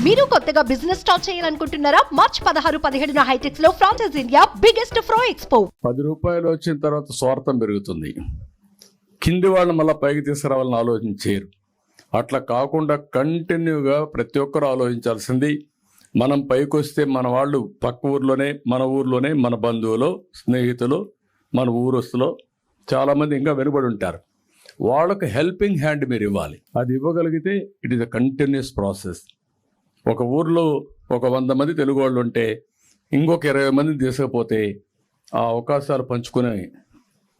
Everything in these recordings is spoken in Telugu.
మీరు కొత్తగా బిజినెస్ స్టార్ట్ చేయాలనుకుంటున్నారా? మార్చ్ 16-17 హైటెక్స్ లో ఫ్రాన్సెస్ ఇండియా బిగ్గెస్ట్ ఫ్రో ఎక్స్పో. 10 రూపాయలు వచ్చిన తర్వాత స్వార్థం పెరుగుతుంది. కింది వాళ్ళని మళ్ళీ పైకి తీసుకురావాలని ఆలోచించారు. అట్లా కాకుండా కంటిన్యూగా ప్రతి ఒక్కరు ఆలోచించాల్సింది, మనం పైకి వస్తే మన వాళ్ళు పక్క ఊర్లోనే, మన ఊర్లోనే, మన బంధువులు, స్నేహితులు, మన ఊరస్తులో చాలామంది ఇంకా వెనుబడి ఉంటారు. వాళ్ళకు హెల్పింగ్ హ్యాండ్ మీరు ఇవ్వాలి. అది ఇవ్వగలిగితే it is a continuous process. ఒక ఊర్లో ఒక 100 మంది తెలుగు వాళ్ళు ఉంటే ఇంకొక 20 మందిని తీసుకపోతే ఆ అవకాశాలు పంచుకునే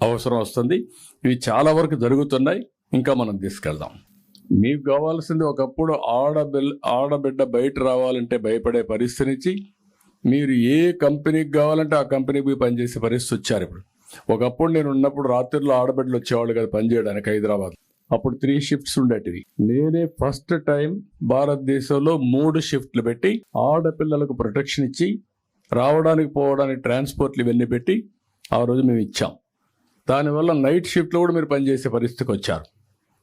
అవసరం వస్తుంది. ఇవి చాలా వరకు జరుగుతున్నాయి. ఇంకా మనం తీసుకెళ్దాం. మీకు కావాల్సింది, ఒకప్పుడు ఆడబిడ్డ బయట రావాలంటే భయపడే పరిస్థితి నుంచి మీరు ఏ కంపెనీకి కావాలంటే ఆ కంపెనీకి పోయి పనిచేసే పరిస్థితి వచ్చారు. ఇప్పుడు ఒకప్పుడు నేను ఉన్నప్పుడు రాత్రిలో ఆడబిడ్డలు వచ్చేవాళ్ళు కదా పనిచేయడానికి హైదరాబాద్. అప్పుడు 3 షిఫ్ట్స్ ఉండేటివి. నేనే ఫస్ట్ టైం భారతదేశంలో 3 షిఫ్ట్లు పెట్టి ఆడపిల్లలకు ప్రొటెక్షన్ ఇచ్చి రావడానికి పోవడానికి ట్రాన్స్పోర్ట్లు ఇవన్నీ పెట్టి ఆ రోజు మేము ఇచ్చాం. దానివల్ల నైట్ షిఫ్ట్లో కూడా మీరు పనిచేసే పరిస్థితికి వచ్చారు.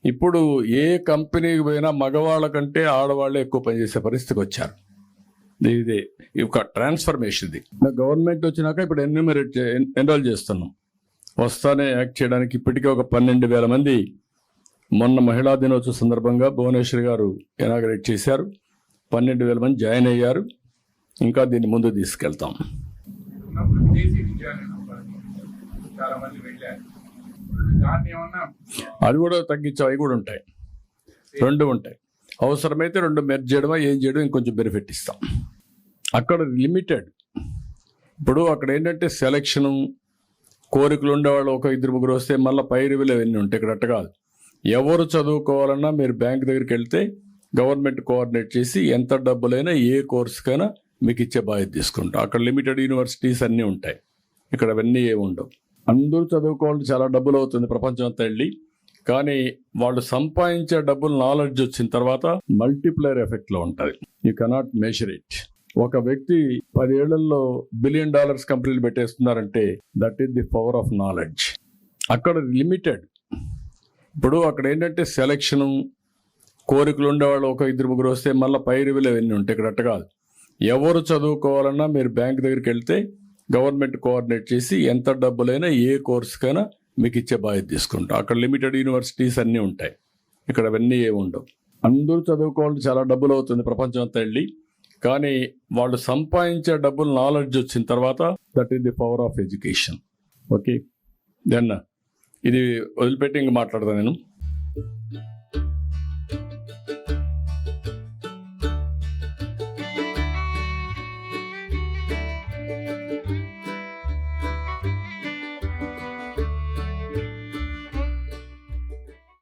ఇప్పుడు ఏ కంపెనీకి పోయినా మగవాళ్ళ కంటే ఆడవాళ్ళే ఎక్కువ పనిచేసే పరిస్థితికి వచ్చారు. ఇది ఒక ట్రాన్స్ఫర్మేషన్. ఇది గవర్నమెంట్ వచ్చినాక ఇప్పుడు ఎన్రోల్ చేస్తున్నాం. వస్తానే యాక్ట్ చేయడానికి ఇప్పటికే ఒక 12,000 మంది మొన్న మహిళా దినోత్సవ సందర్భంగా భువనేశ్వరి గారు ఇనాగరేట్ చేశారు. 12,000 మంది జాయిన్ అయ్యారు. ఇంకా దీన్ని ముందు తీసుకెళ్తాం. అది కూడా తగ్గించాం. అవి కూడా ఉంటాయి, 2 ఉంటాయి. అవసరమైతే 2 మెర్జ్ చేయడమా ఏం చేయడం ఇంకొంచెం బెనిఫిట్ ఇస్తాం. అక్కడ లిమిటెడ్. ఇప్పుడు అక్కడ ఏంటంటే సెలక్షను, కోరికలు ఉండేవాళ్ళు ఒక 2-3 వస్తే మళ్ళీ పై రివ్యూలు అవన్నీ ఉంటాయి. ఇక్కడ అట్ట కాదు. ఎవరు చదువుకోవాలన్నా మీరు బ్యాంక్ దగ్గరికి వెళ్తే గవర్నమెంట్ కోఆర్డినేట్ చేసి ఎంత డబ్బులైనా ఏ కోర్సుకైనా మీకు ఇచ్చే బాధ్యత తీసుకుంటాం. అక్కడ లిమిటెడ్ యూనివర్సిటీస్ అన్నీ ఉంటాయి. ఇక్కడ అవన్నీ ఏమి ఉండవు. అందరూ చదువుకోవాలంటే చాలా డబ్బులు అవుతుంది ప్రపంచం అంతా వెళ్ళి. కానీ వాళ్ళు సంపాదించే డబ్బులు నాలెడ్జ్ వచ్చిన తర్వాత మల్టిప్లైర్ ఎఫెక్ట్లో ఉంటుంది. You cannot measure it. ఒక వ్యక్తి 10 ఏళ్లలో $1 బిలియన్ కంపెనీలు పెట్టేస్తున్నారంటే that is the power of knowledge. అక్కడ లిమిటెడ్. ఇప్పుడు అక్కడ ఏంటంటే సెలక్షను, కోరికలు ఉండేవాళ్ళు ఒక 2-3 వస్తే మళ్ళీ పై రివ్యూలు అవన్నీ ఉంటాయి. ఇక్కడ అట్ట కాదు. ఎవరు చదువుకోవాలన్నా మీరు బ్యాంక్ దగ్గరికి వెళ్తే గవర్నమెంట్ కోఆర్డినేట్ చేసి ఎంత డబ్బులైనా ఏ కోర్సుకైనా మీకు ఇచ్చే బాధ్యత తీసుకుంటాం. అక్కడ లిమిటెడ్ యూనివర్సిటీస్ అన్నీ ఉంటాయి. ఇక్కడ అవన్నీ ఏమి ఉండవు. అందరూ చదువుకోవాలంటే చాలా డబ్బులు అవుతుంది ప్రపంచం అంతా వెళ్ళి. కానీ వాళ్ళు సంపాదించే డబ్బులు నాలెడ్జ్ వచ్చిన తర్వాత that is the power of education. Okay, then ఇది వదిలిపెట్టి ఇంక మాట్లాడతాను నేను.